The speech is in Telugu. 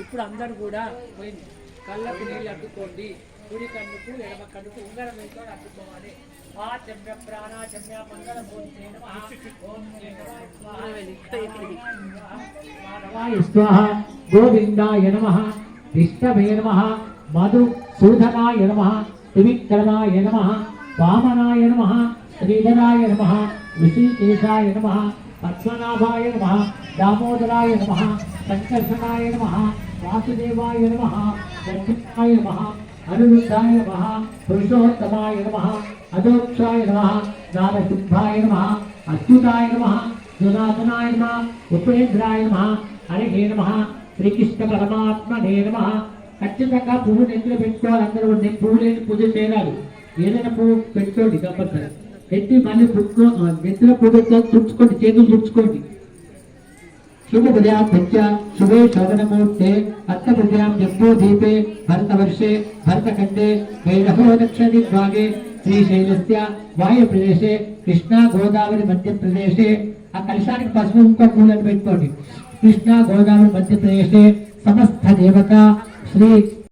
ఇప్పుడు అందరూ కూడా కళ్ళకు నీళ్ళు అడ్డుకోండి. కుడి కన్నుకు ఎడమ కన్నుకు ఉంగరం వేసుకొని అడ్డుకోవాలి. ఆచమ్య ప్రాణాచమ్య మంగళమూర్తే నమః. ఓం స్వాహ గోవిందాయ నమః. విష్ణవే నమః. మధుసూదనాయ నమః. త్రివిక్రమాయ నమః. వామనాయ నమః. శ్రీధరాయ నమః. ఋషికేశాయ నమః. పద్మనాభాయ నమః. దామోదరాయ నమః. సంకర్షణాయ నమః. వాసుదేవాయ నమః. దక్షిణాయ నమః. అనురుద్ధాయ నమః. పురుషోత్తమాయ నమః. అదోక్షాయ నమః. నారసింహాయ నమః. అచ్యుతాయ నమః. జనార్దనాయ నమః. ఉపేంద్రాయ నమః. హరే నమః. శ్రీకృష్ణ పరమాత్మనే నమః. ఖచ్చితంగా పువ్వు నెత్తిలో పెట్టుకోవాలి. అందరూ పువ్వు లేని పూజ చేయాలి. ఏదైనా పువ్వు పెట్టుకోండి కంపల్సరీ. ఎత్తి మళ్ళీ నెత్తిలో పువ్వు తుడుచుకోండి, చేతులు తుడుచుకోండి. शुभभुजां भज्या शुभे शोभनमूर्ते अर्थभुजां जम्बूदीपे भरतवर्षे भरतखण्डे वैरहो दक्षिणदिग्भागे श्रीशैलस्य वायुप्रदेशे कृष्णा गोदावरी मध्यप्रदेशे आ कलशानिकि पसुपु पूలను పెట్టుకోండి. कृष्णा गोदावरी मध्यप्रदेशे समस्त देवता श्री